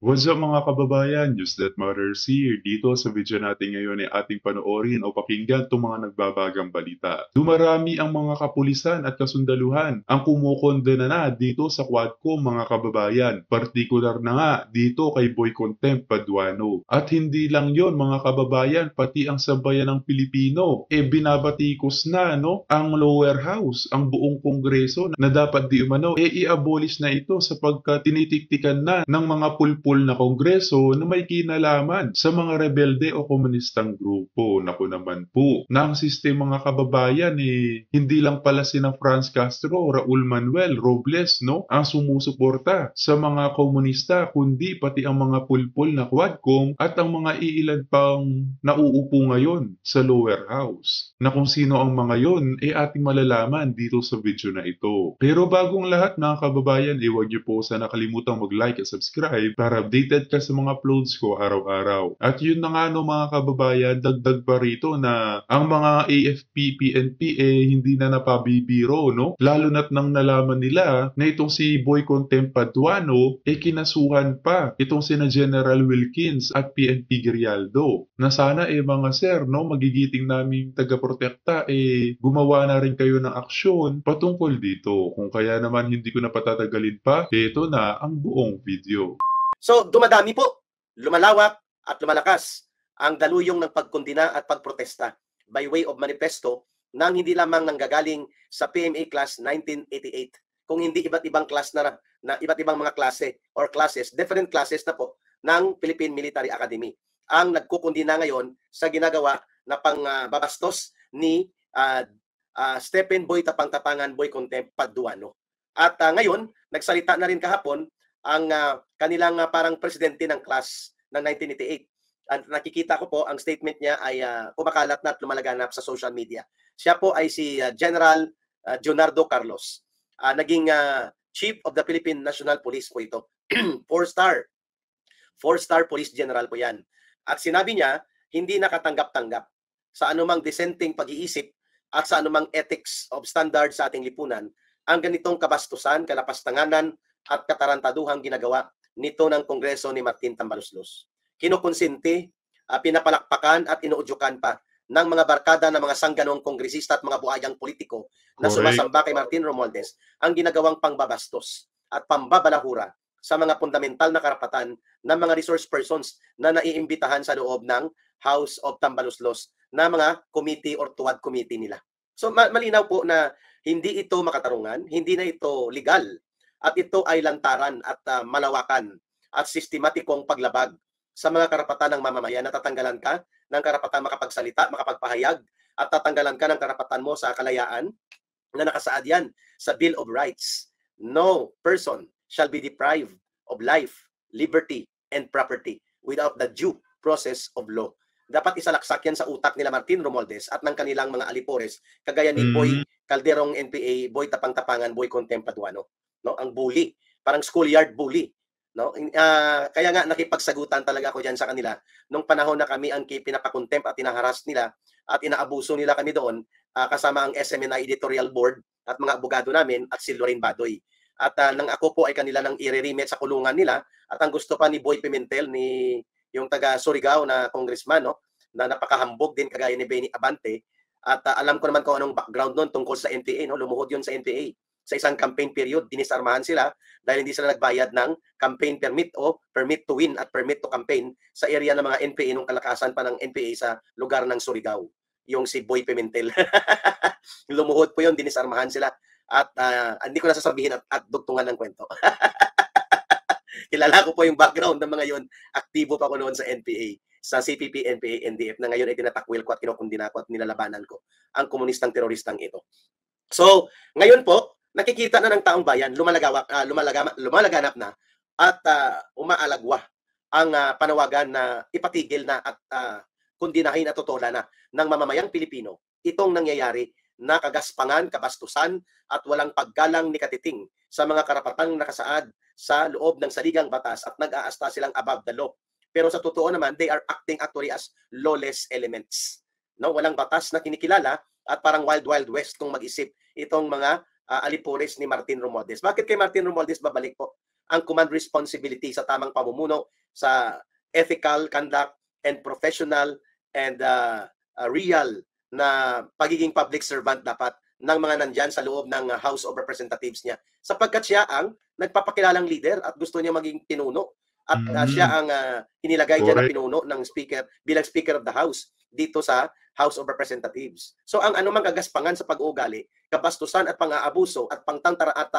What's up mga kababayan? Just That Matters here. Dito sa video natin ngayon ay ating panoorin o pakinggan itong mga nagbabagang balita. Dumarami ang mga kapulisan at kasundaluhan ang kumukondena na dito sa Quadcom mga kababayan. Partikular na nga dito kay Boy Contempt Paduano. At hindi lang yon mga kababayan, pati ang sambayan ng Pilipino. Binabatikos na ang lower house, ang buong kongreso na dapat di umano i-abolish na ito sapagkat tinitiktikan na ng mga pulpul na kongreso na may kinalaman sa mga rebelde o komunistang grupo. Naku naman po, na ang sistema mga kababayan hindi lang pala sina Franz Castro, Raul Manuel Robles ang sumusuporta sa mga komunista, kundi pati ang mga pulpul na Quadcom at ang mga iilan pang nauupo ngayon sa lower house. Na kung sino ang mga yon, ating malalaman dito sa video na ito. Pero bagong lahat mga kababayan, huwag niyo po sana kalimutang mag-like at subscribe para updated ka sa mga uploads ko araw-araw. At yun na nga mga kababayan, dagdag pa rito na ang mga AFP, PNP hindi na napabibiro, Lalo na't nang nalaman nila na itong si Boy Contempt Paduano kinasuhan pa itong sina General Wilkins at PNP Grialdo. Na sana mga sir, magigiting naming taga-protekta gumawa na rin kayo ng aksyon patungkol dito. Kung kaya naman hindi ko na patatagalin pa, ito na ang buong video. So dumadami po, lumalawak at lumalakas ang daluyong ng pagkondina at pagprotesta by way of manifesto nang hindi lamang nanggagaling sa PMA Class 1988, kung hindi iba't ibang class na iba't ibang mga klase or classes, different classes na po ng Philippine Military Academy ang nagkukondina ngayon sa ginagawa na pangbabastos ni Stephen Boy Tapang-Tapangan Boy Contempt Paduano. At ngayon, nagsalita na rin kahapon ang kanilang parang presidente ng class ng 1988. At nakikita ko po, ang statement niya ay kumakalat na at lumalaganap sa social media. Siya po ay si General Leonardo Carlos. Naging Chief of the Philippine National Police po ito. Four-star police general po yan. At sinabi niya, hindi nakatanggap-tanggap sa anumang dissenting pag-iisip at sa anumang ethics of standard sa ating lipunan ang ganitong kabastusan, kalapastanganan at katarantaduhang ginagawa nito ng Kongreso ni Martin Tambaloslos. Kinukonsinti, pinapalakpakan at inuudyukan pa ng mga barkada ng mga sangganong kongresista at mga buhayang politiko na sumasamba kay Martin Romualdez ang ginagawang pangbabastos at pambabalahura sa mga fundamental na karapatan ng mga resource persons na naiimbitahan sa loob ng House of Tambaloslos na mga committee or tuwad committee nila. So malinaw po na hindi ito makatarungan, hindi na ito legal, at ito ay lantaran at malawakan at sistematikong paglabag sa mga karapatan ng mamamayan. Natatanggalan ka ng karapatan makapagsalita, makapagpahayag, at tatanggalan ka ng karapatan mo sa kalayaan na nakasaad yan sa Bill of Rights. No person shall be deprived of life, liberty, and property without the due process of law. Dapat isalaksak yan sa utak nila Martin Romualdez at ng kanilang mga alipores, kagaya ni Boy Calderong NPA, Boy Tapang-Tapangan, Boy Contempt Paduano. Ang bully, parang schoolyard bully. Kaya nga nakipagsagutan talaga ako diyan sa kanila nung panahon na kami ang pinapakontempt at tinaharas nila at inaabuso nila kami doon, kasama ang SMNI editorial board at mga abogado namin at si Lorraine Badoy. At nang ako po ay kanila nang i-remit sa kulungan nila, at ang gusto pa ni Boy Pimentel, ni yung taga Surigao na congressman, na napakahambog din kagaya ni Benny Abante, at alam ko naman kung anong background noon tungkol sa NPA, lumuhod yun sa NPA. Sa isang campaign period, dinisarmahan sila dahil hindi sila nagbayad ng campaign permit o permit to win at permit to campaign sa area ng mga NPA nung kalakasan pa ng NPA sa lugar ng Surigao. Yung si Boy Pimentel. Lumuhod po yun, dinisarmahan sila. At hindi ko na sasabihin at dugtungan ng kwento. Kilala ko po yung background ng mga yon. Aktibo pa ko noon sa NPA, sa CPP, NPA, NDF, na ngayon ay tinatakwil ko at kinukundina ko at nilalabanan ko ang komunistang teroristang ito. So, ngayon po, nakikita na ng taong bayan, lumalaganap na at umaalagwa ang panawagan na ipatigil na at kundinahin at tutulan na ng mamamayang Pilipino itong nangyayari na kagaspangan, kabastusan at walang paggalang ni katiting sa mga karapatang nakasaad sa loob ng saligang batas at nag-aasta silang above the law. Pero sa totoo naman, they are acting actually as lawless elements. Walang batas na kinikilala at parang wild west kung mag-isip itong mga alipores ni Martin Romualdez. Bakit kay Martin Romualdez babalik po ang command responsibility sa tamang pamumuno, sa ethical conduct and professional and real na pagiging public servant dapat ng mga nandyan sa loob ng House of Representatives niya. Sapagkat siya ang nagpapakilalang leader at gusto niya maging pinuno. At siya ang inilagay dyan na Correct. pinuno ng speaker bilang Speaker of the House dito sa House of Representatives. So ang anumang kagaspangan sa pag-uugali, kabastusan at pang-aabuso at pangtantara at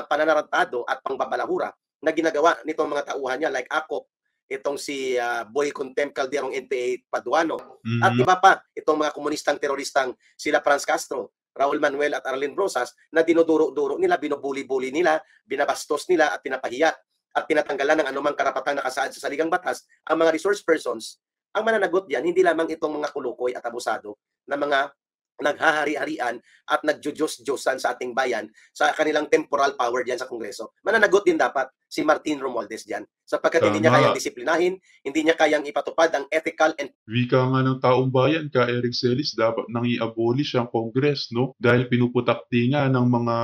pananarantado at pangbabalahura na ginagawa nitong mga tauhan niya like Akop, itong si Boy Contempt Calderong NPA Paduano, at iba pa, itong mga komunistang teroristang sila Franz Castro, Raul Manuel at Arlene Rosas na dinuduro-duro nila, binubuli-buli nila, binabastos nila at pinapahiya at tinatanggalan ng anumang karapatang nakasaad sa saligang batas ang mga resource persons. Ang mananagot diyan, hindi lamang itong mga kulukoy at abusado na mga naghahari-harian at nagjujos-josan sa ating bayan sa kanilang temporal power diyan sa Kongreso. Mananagot din dapat si Martin Romualdez diyan sapagkat hindi niya kayang disiplinahin, hindi niya kayang ipatupad ang ethical and Wika nga ng taong bayan, ka Eric Celis, dapat nang i-abolish ang Congress, no? Dahil pinuputakti nga ng mga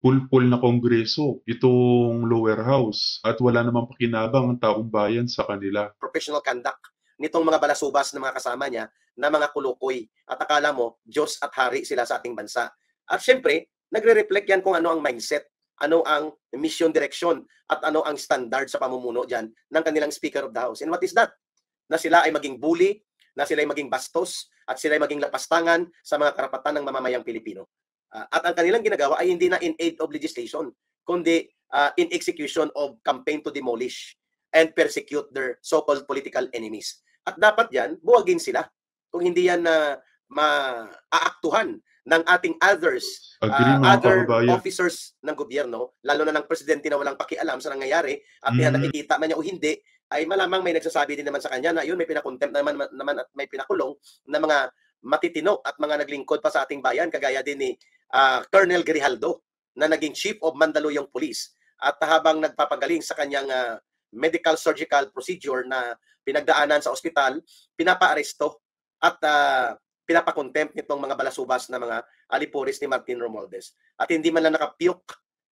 pulpul na Kongreso itong lower house at wala namang pakinabang ang taong bayan sa kanila. professional conduct nitong mga balasubas na mga kasama niya na mga kulukoy. At akala mo, Diyos at Hari sila sa ating bansa. At syempre, nagre-reflect yan kung ano ang mindset, ano ang mission direction, at ano ang standard sa pamumuno dyan ng kanilang Speaker of the House. And what is that? Na sila ay maging bully, na sila ay maging bastos, at sila ay maging lapastangan sa mga karapatan ng mamamayang Pilipino. At ang kanilang ginagawa ay hindi na in aid of legislation, kundi in execution of campaign to demolish and persecute their so-called political enemies. At dapat yan, buwagin sila. Kung hindi yan na maaaktuhan ng ating other officers ng gobyerno, lalo na ng presidente na walang pakialam sa nangyayari at nakikita man niya o hindi, ay malamang may nagsasabi din naman sa kanya na yun may pinakontempt naman at may pinakulong na mga matitino at mga naglingkod pa sa ating bayan, kagaya din ni Colonel Grijaldo na naging Chief of Mandaluyong Police at habang nagpapagaling sa kanyang medical surgical procedure na pinagdaanan sa ospital, pinapaaresto at pinapakontempt nitong mga balasubas na mga alipuris ni Martin Romualdez. At hindi man lang nakapiyok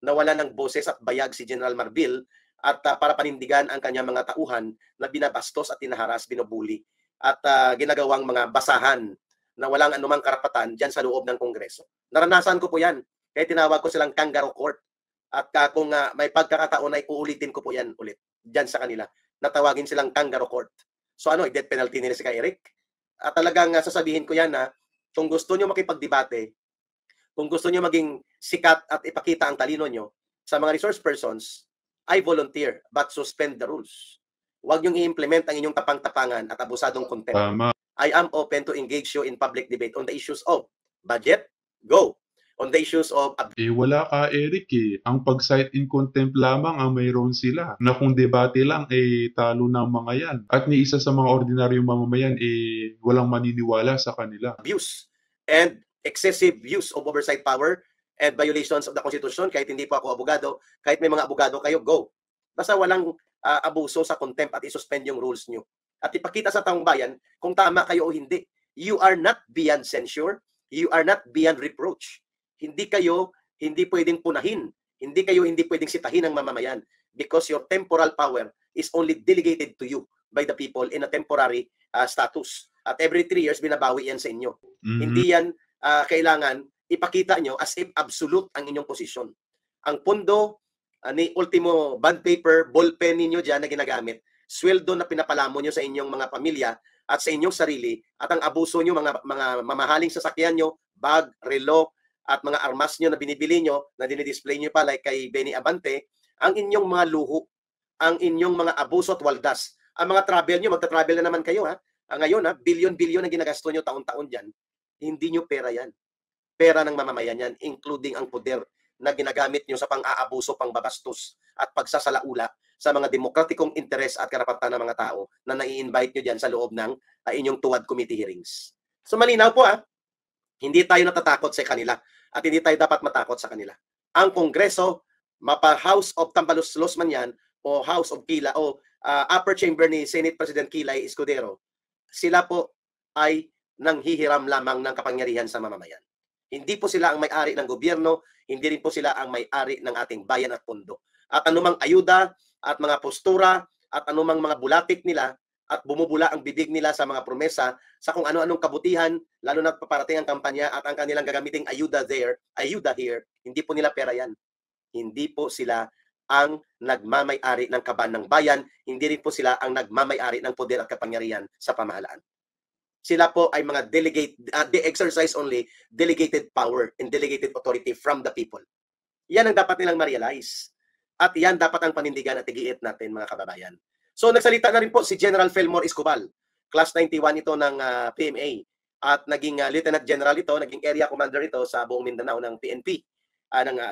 na wala ng boses at bayag si General Marbil at para panindigan ang kanyang mga tauhan na binabastos at tinaharas, binubuli at ginagawang mga basahan na walang anumang karapatan dyan sa loob ng Kongreso. Naranasan ko po yan. Kaya tinawag ko silang kangaroo court. At kung may pagkakataon ay uulitin ko po yan ulit dyan sa kanila. Natawagin silang kangaroo court. So ano, death penalty nila si kay Eric? At talagang sasabihin ko yan na kung gusto nyo makipagdebate, kung gusto nyo maging sikat at ipakita ang talino nyo sa mga resource persons, I volunteer but suspend the rules. Huwag nyong i-implement ang inyong tapang-tapangan at abusadong contempt. Tama. I am open to engage you in public debate on the issues of budget, go. On the issues of Wala ka, Eric, eh. Ang pag-cite in contempt lamang ang mayroon sila. Na kung debate lang, talo ng mga yan. At ni isa sa mga ordinaryong mamamayan, walang maniniwala sa kanila. abuse and excessive use of oversight power and violations of the Constitution. Kahit hindi po ako abogado, kahit may mga abogado kayo, go. Basta walang abuso sa contempt at isuspend yung rules nyo. At ipakita sa taong bayan kung tama kayo o hindi. You are not beyond censure. You are not beyond reproach. Hindi pwedeng punahin. Hindi pwedeng sitahin ng mamamayan because your temporal power is only delegated to you by the people in a temporary status. At every 3 years, binabawi yan sa inyo. Hindi yan kailangan ipakita nyo as if absolute ang inyong posisyon. Ang pondo ni ultimo bond paper, ballpen ninyo dyan na ginagamit, sweldo na pinapalamo nyo sa inyong mga pamilya at sa inyong sarili, at ang abuso nyo, mga mamahaling sasakyan nyo, bag, relo, at mga armas nyo na binibili nyo, na dinidisplay nyo pa like kay Benny Abante, ang inyong mga luho, ang inyong mga abuso at waldas. Ang mga travel nyo, magta-travel na naman kayo ha. Ngayon bilyon-bilyon na ginagasto nyo taon-taon dyan. Hindi nyo pera yan. Pera ng mamamayan yan, including ang poder na ginagamit nyo sa pang-aabuso, pangbabastos at pagsasalaula sa mga demokratikong interes at karapatan ng mga tao na nai-invite nyo dyan sa loob ng inyong tuwad committee hearings. So malinaw po hindi tayo natatakot sa kanila at hindi tayo dapat matakot sa kanila. Ang Kongreso, mapa House of Tambaluslos man yan o House of Kila o upper chamber ni Senate President Kilay Escudero, sila po ay nanghihiram lamang ng kapangyarihan sa mamamayan. Hindi po sila ang may-ari ng gobyerno, hindi rin po sila ang may-ari ng ating bayan at pondo. at anumang ayuda at mga postura at anumang mga bulatik nila at bumubula ang bibig nila sa mga promesa sa kung ano-anong kabutihan, lalo na paparating ang kampanya at ang kanilang gagamiting ayuda here, hindi po nila pera yan. Hindi po sila ang nagmamay-ari ng kaban ng bayan, hindi rin po sila ang nagmamay-ari ng poder at kapangyarihan sa pamahalaan. Sila po ay mga they exercise only delegated power and delegated authority from the people. Yan ang dapat nilang ma-realize. At yan dapat ang panindigan at igiit natin, mga kababayan. So nagsalita na rin po si General Felmor Escobar, Class 91 ito ng PMA, at naging Lieutenant General ito, naging area commander ito sa buong Mindanao ng PNP,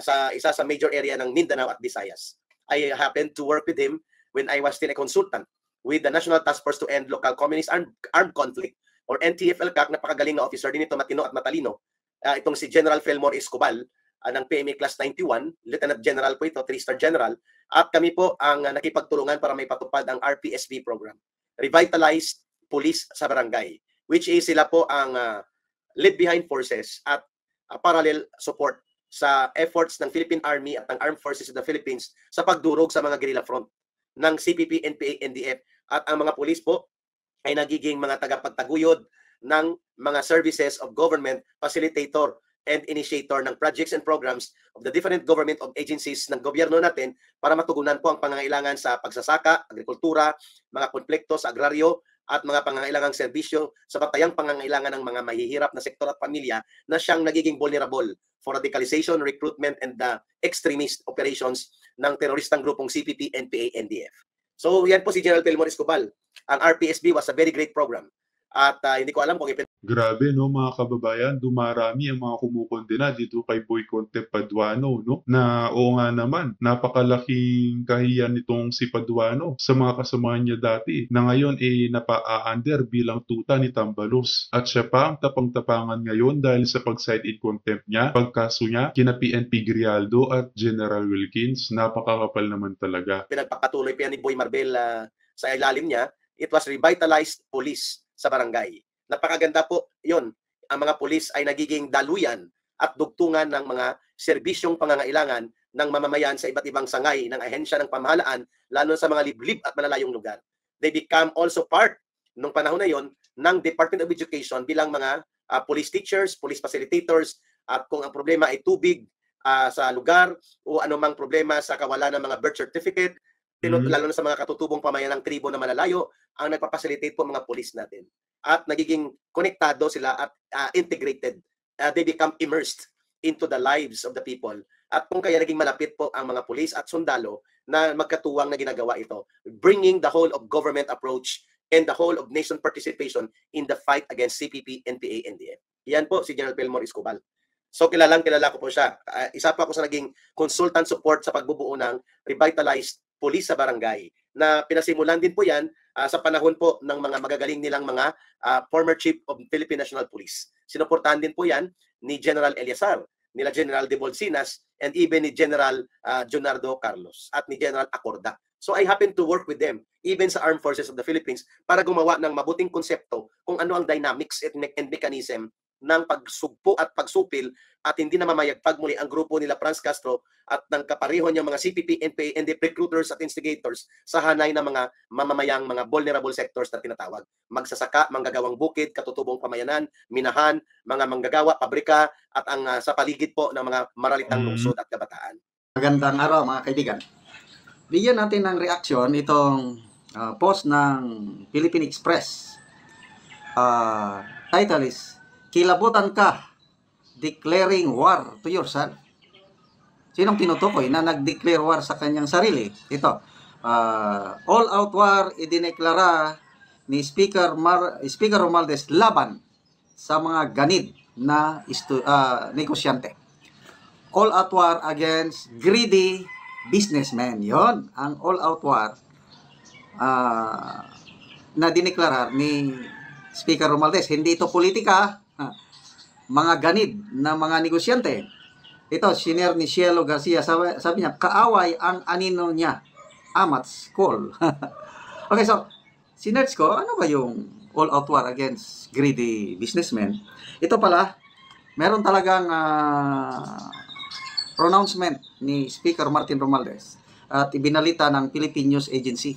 sa isa sa major area ng Mindanao at Visayas. I happened to work with him when I was still a consultant with the National Task Force to End Local Communist Armed Conflict, or NTF-LCAC. Napakagaling na officer din ito, matino at matalino. Itong si General Felmor Escobar ng PMA Class 91, Lieutenant General po ito, 3-star General, at kami po ang nakipagtulungan para may patupad ang RPSB program, Revitalized Police sa Barangay, which is sila po ang lead behind forces at parallel support sa efforts ng Philippine Army at ng Armed Forces of the Philippines sa pagdurog sa mga guerrilla front ng CPP, NPA, NDF, at ang mga pulis po ay nagiging mga tagapagtaguyod ng mga services of government, facilitator and initiator ng projects and programs of the different government of agencies ng gobyerno natin para matugunan po ang pangangailangan sa pagsasaka, agrikultura, mga konflikto sa agraryo at mga pangangailangang serbisyo sa batayang pangangailangan ng mga mahihirap na sektor at pamilya na siyang nagiging vulnerable for radicalization, recruitment, and the extremist operations ng teroristang grupong CPP, NPA, NDF. So yan po si General Felmor Escobar. Ang RPSB was a very great program. At hindi ko alam kung Grabe, no, mga kababayan, dumarami ang mga kumukondena dito kay Boy Conte Paduano, no? Na oo nga naman, napakalaking kahiyan nitong si Paduano sa mga kasamahan niya dati na ngayon napa-under bilang tuta ni Tambalos. At siya pa ang tapang-tapangan ngayon dahil sa pag-cite in contempt niya, pagkaso niya kina PNP Grialdo at General Wilkins. Napakakapal naman talaga. Pinagpapatuloy pa yan ni Boy Marbel sa ilalim niya. It was Revitalized Police sa barangay. Napakaganda po yun. Ang mga pulis ay nagiging daluyan at dugtungan ng mga serbisyong pangangailangan ng mamamayan sa iba't ibang sangay ng ahensya ng pamahalaan, lalo sa mga liblib at malalayong lugar. They become also part, nung panahon na yon, ng Department of Education bilang mga police teachers, police facilitators, at kung ang problema ay tubig sa lugar o anumang problema sa kawalan ng mga birth certificate, lalo na sa mga katutubong pamayan ng tribo na malalayo, ang nagpapacilitate po mga pulis natin. At nagiging konektado sila at integrated. They become immersed into the lives of the people. At kung kaya naging malapit po ang mga pulis at sundalo na magkatuwang na ginagawa ito, bringing the whole of government approach and the whole of nation participation in the fight against CPP, NPA, NDF. Yan po si General Felmor Escobar. So kilala ko po siya. Isa pa ako sa naging consultant support sa pagbubuo ng Revitalized Police sa Barangay, na pinasimulan din po yan sa panahon po ng mga magagaling nilang mga former Chief of Philippine National Police. Sinuportahan din po yan ni General Eliazar, nila General De Bolsinas, and even ni General Jonardo Carlos at ni General Acorda. So I happen to work with them, even sa Armed Forces of the Philippines, para gumawa ng mabuting konsepto kung ano ang dynamics and mechanism ng pagsugpo at pagsupil at hindi na mamayagpag muli ang grupo nila Franz Castro at ng kapareho niyang mga CPP, NPA, and the recruiters at instigators sa hanay ng mga mamamayang mga vulnerable sectors na tinatawag. Magsasaka, manggagawang bukid, katutubong pamayanan, minahan, mga manggagawa, pabrika, at ang sa paligid po ng mga maralitang lungsod at kabataan. Magandang araw mga kaibigan. Bigyan natin ng reaksyon itong post ng Philippine Express. Title is, "Kilabutan ka, declaring war to yourself." Sinong tinutukoy na nag-declare war sa kanyang sarili? Ito, all-out war idineklara ni Speaker Romualdez laban sa mga ganid na negosyante. All-out war against greedy businessmen. Yon ang all-out war na dineklara ni Speaker Romualdez. Hindi ito politika, mga ganid na mga negosyante. Ito, senior ni Cielo Garcia, sabi niya, kaaway ang anino niya, Amat's call. Okay, so, sinerch ko, ano ba yung all-out war against greedy businessmen? Ito pala, meron talagang pronouncement ni Speaker Martin Romualdez. at ibinalita ng Philippine News Agency.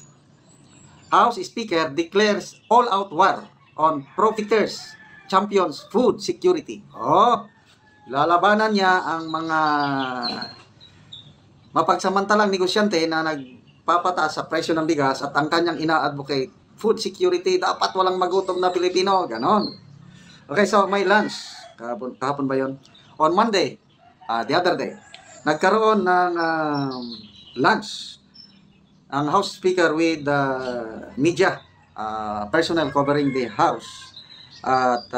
House Speaker declares all-out war on profiteers, champions food security. Lalabanan niya ang mga mapagsamantalang negosyante na nagpapataas sa presyo ng bigas at ang kanyang ina-advocate food security, dapat walang magutom na Pilipino, ganon. Okay, so may lunch. Kahapon ba yun? On Monday, the other day, nagkaroon ng lunch ang House Speaker with media personnel covering the House. At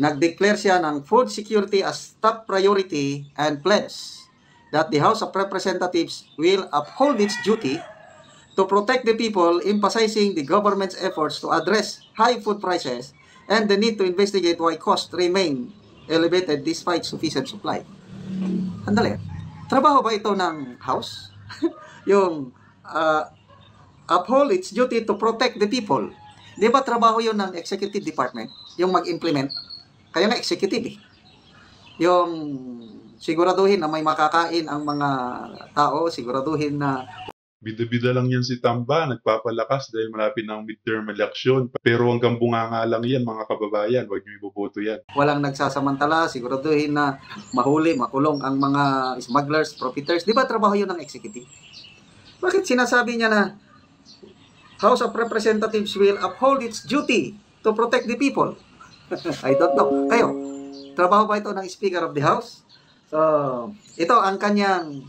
nag-declare siya ng food security as top priority and pledge that the House of Representatives will uphold its duty to protect the people, emphasizing the government's efforts to address high food prices and the need to investigate why costs remain elevated despite sufficient supply. Andali, trabaho ba ito ng House? Yung uphold its duty to protect the people. Di ba trabaho yun ng Executive Department? Yung mag-implement. Kaya nga executive eh. Yung siguraduhin na may makakain ang mga tao, siguraduhin na Bida-bida lang yan si Tamba, nagpapalakas dahil malapit ng midterm election. Pero hanggang bunganga lang yan mga kababayan, huwag niyo iboboto yan. walang nagsasamantala, siguraduhin na mahuli, makulong ang mga smugglers, profiteers. Di ba trabaho yun ng executive? Bakit sinasabi niya na House of Representatives will uphold its duty to protect the people? I don't know. Kayo, trabaho ba ito ng Speaker of the House? So, ito ang kanyang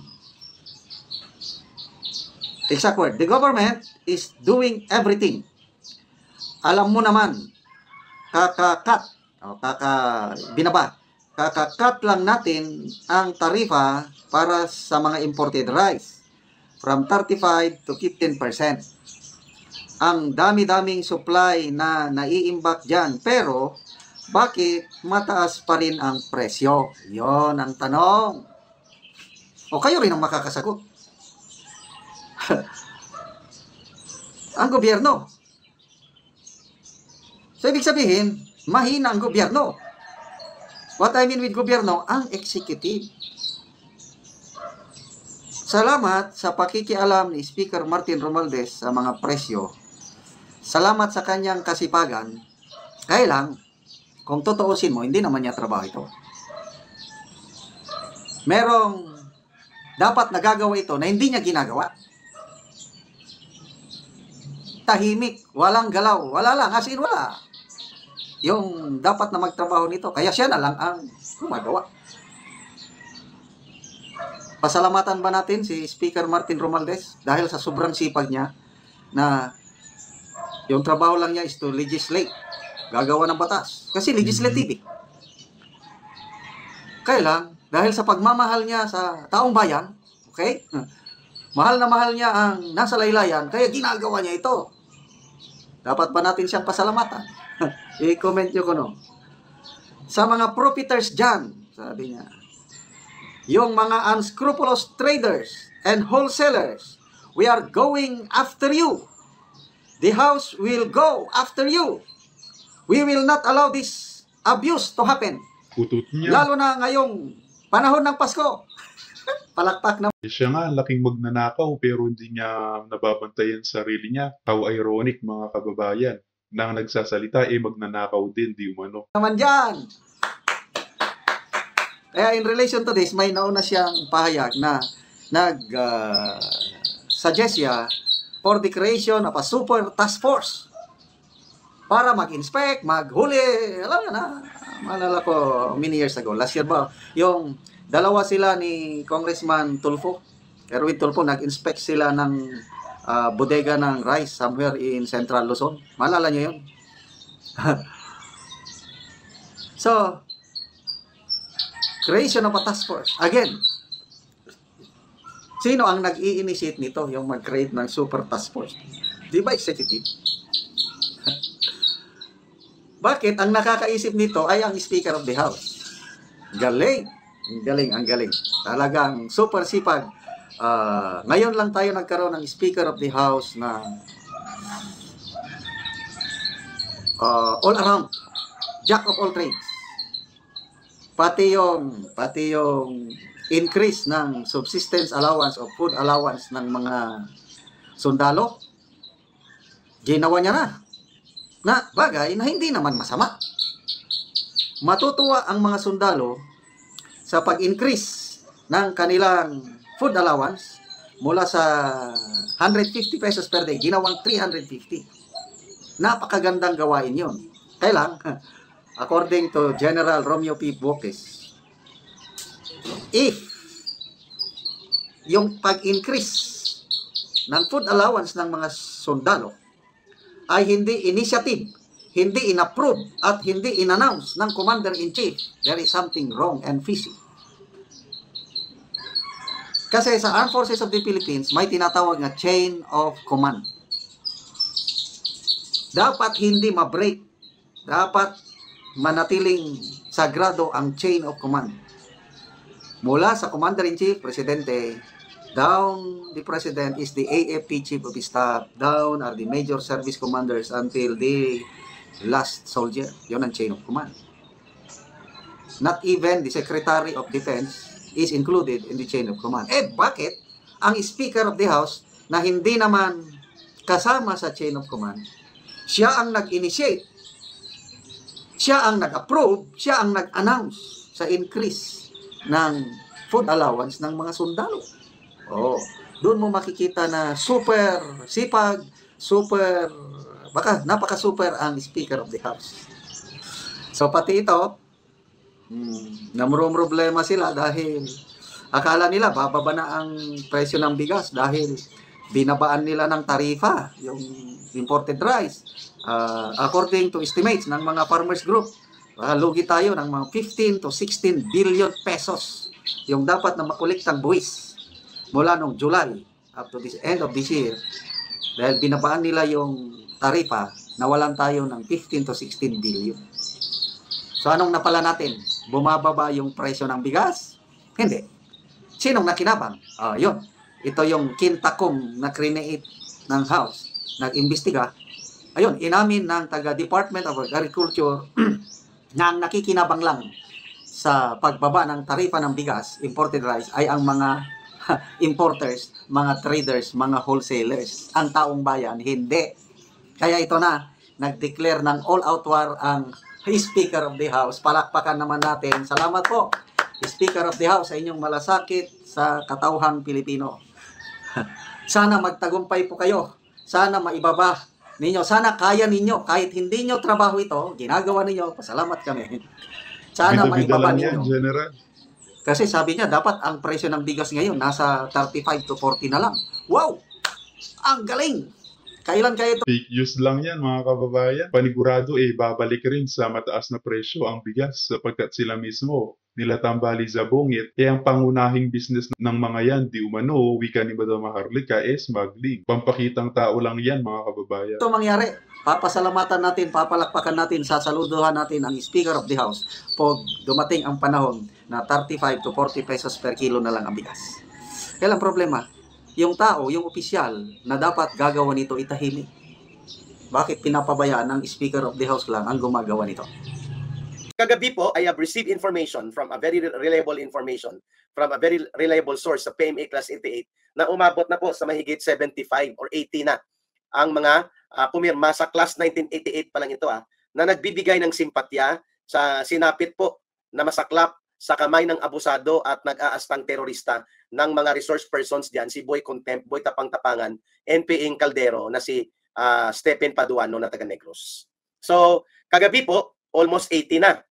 exact word. The government is doing everything. Alam mo naman, kakakat lang natin ang tarifa para sa mga imported rice from 35 to 15%. Ang dami-daming supply na naiimbak dyan, pero bakit mataas pa rin ang presyo? Yon ang tanong. O kayo rin ang makakasagot. Ang gobyerno. So, ibig sabihin, mahina ang gobyerno. What I mean with gobyerno, ang executive. Salamat sa pakikialam ni Speaker Martin Romualdez sa mga presyo. Salamat sa kanyang kasipagan. Kaya lang, kung tutuusin mo, hindi naman niya trabaho ito. Merong dapat nagagawa ito na hindi niya ginagawa. Tahimik, walang galaw, wala lang, as in wala. Yung dapat na magtrabaho nito, kaya siya na lang ang gumagawa. Pasalamatan ba natin si Speaker Martin Romualdez dahil sa sobrang sipag niya na yung trabaho lang niya is to legislate, gagawa ng batas. Kasi legislative eh. Kaya lang, dahil sa pagmamahal niya sa taong bayan, okay? Mahal na mahal niya ang nasa laylayan, kaya ginagawa niya ito. Dapat ba natin siyang pasalamatan? I-comment nyo ko no. Sa mga profiteers dyan, sabi niya, yung mga unscrupulous traders and wholesalers, we are going after you. The House will go after you. We will not allow this abuse to happen. Utot niya. Lalo na ngayong panahon ng Pasko. Palakpak na. Siya nga, laking magnanakaw pero hindi niya nababantayan sarili niya. How ironic mga kababayan. Nang nagsasalita, magnanakaw din, di umano. Naman dyan. Kaya in relation to this, may nauna siyang pahayag na suggest siya for the creation of a super task force para mag-inspect, maghuli. Alam niyo na, maalala ko many years ago, last year ba, yung dalawa sila ni Congressman Tulfo, Erwin Tulfo, nag-inspect sila ng bodega ng rice somewhere in Central Luzon. Maalala niyo yun? So, creation of a task force. Again, sino ang nag-i-initiate nito, yung mag-create ng super task force? Di ba executive? Bakit? Ang nakakaisip nito ay ang Speaker of the House. Galing. Ang galing. Talagang super sipag. Ngayon lang tayo nagkaroon ng Speaker of the House na all around. Jack of all trades. Pati yung increase ng subsistence allowance o food allowance ng mga sundalo, ginawa niya na bagay na hindi naman masama. Matutuwa ang mga sundalo sa pag-increase ng kanilang food allowance mula sa 150 pesos per day, ginawang 350. Napakagandang gawain yun. Kailang, according to General Romeo P. Boques, if yung pag-increase ng food allowance ng mga sundalo ay hindi initiative, hindi inapprove at hindi inannounce ng Commander-in-Chief, there is something wrong and fishy. Kasi sa Armed Forces of the Philippines, may tinatawag na chain of command. Dapat hindi ma-break. Dapat manatiling sagrado ang chain of command. Mula sa Commander-in-Chief, Presidente, down the President is the AFP Chief of Staff, down are the Major Service Commanders until the last soldier. Yun ang chain of command. Not even the Secretary of Defense is included in the chain of command. Bakit? Ang Speaker of the House na hindi naman kasama sa chain of command, siya ang nag-initiate, siya ang nag-approve, siya ang nag-announce sa increase ng food allowance ng mga sundalo. Doon mo makikita na super sipag, napaka-super ang Speaker of the House. So pati ito, namumroblema sila dahil akala nila bababa na ang presyo ng bigas dahil binabaan nila ng tarifa yung imported rice. According to estimates ng mga farmers group, lugi tayo ng mga 15 to 16 billion pesos yung dapat na makuliktang buwis mula nung July up to this end of this year. Dahil binabaan nila yung tarifa, nawalan tayo ng 15 to 16 billion. So anong napala natin? Bumababa yung presyo ng bigas? Hindi. Sinong nakinabang? Yun. Ito yung kintakong na create ng House. Nag-imbestiga. Ayun, inamin ng taga-Department of Agriculture na ang nakikinabang lang sa pagbaba ng tarifa ng bigas, imported rice, ay ang mga importers, mga traders, mga wholesalers. Ang taong bayan, hindi. Kaya ito na, nag-declare ng all-out war ang Speaker of the House. Palakpakan naman natin. Salamat po, Speaker of the House, sa inyong malasakit sa katauhang Pilipino. Sana magtagumpay po kayo. Sana maibaba ninyo. Sana kaya ninyo. Kahit hindi nyo trabaho ito, ginagawa ninyo. Pasalamat kami. Sana maibaba ninyo. General. Kasi sabi niya, dapat ang presyo ng bigas ngayon nasa 35 to 40 na lang. Wow! Ang galing! Kailan kayo ito? Fake news lang yan mga kababayan. Panigurado babalik rin sa mataas na presyo ang bigas sapagkat sila mismo nilatambali sa bungit. Ang pangunahing business ng mga yan, di umano, wika ni Madam Maharlika, smuggling. Pampakitang tao lang yan mga kababayan. Ito mangyari. Papasalamatan natin, papalakpakan natin, sasaluduhan natin ang Speaker of the House pag dumating ang panahon na 35 to 40 pesos per kilo na lang ang bigas. Kailan problema? Yung tao, yung opisyal na dapat gagawa nito itahimik. Bakit pinapabayaan ng Speaker of the House lang ang gumagawa nito? Kagabi po, I have received information from a very reliable source sa PMA Class 88 na umabot na po sa mahigit 75 or 80 na ang mga pumirma sa Class 1988 pa lang ito na nagbibigay ng simpatya sa sinapit po na masaklap sa kamay ng abusado at nag-aastang terorista ng mga resource persons diyan, si Boy Contempt, Boy Tapang-Tapangan, NPA Caldero na si Stephen Paduano na taga Negros. So, kagabi po, almost 80 na.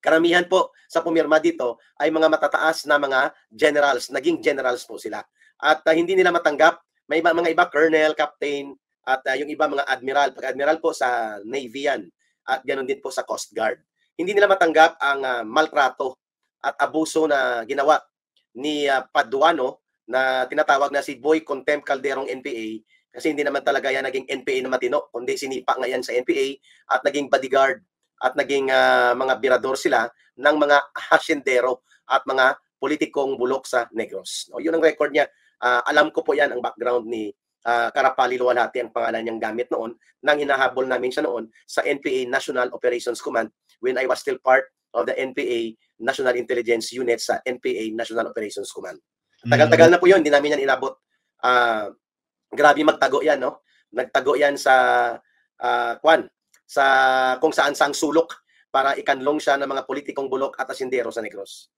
Karamihan po sa pumirma dito ay mga matataas na mga generals, naging generals po sila. At hindi nila matanggap, may mga iba colonel, captain, at yung iba mga admiral. Pag-admiral po sa Navy yan, at ganoon din po sa Coast Guard. Hindi nila matanggap ang maltrato at abuso na ginawa ni Paduano na tinatawag na si Boy Contempt Calderong NPA, kasi hindi naman talaga yan naging NPA na matino, kundi sinipa nga yan sa NPA at naging bodyguard at naging mga birador sila ng mga hasyendero at mga politikong bulok sa Negros. No, yun ang record niya. Alam ko po yan ang background ni Karapali Luwalhati, ang pangalan niyang gamit noon nang hinahabol namin siya noon sa NPA National Operations Command when I was still part of the NPA National Intelligence Unit sa NPA National Operations Command. Tagal-tagal na po yun, hindi namin yan inabot. Grabe magtago yan, no? Nagtago yan sa sa kung saan sang sulok para ikanlong siya ng mga politikong bulok at asindero sa Negros.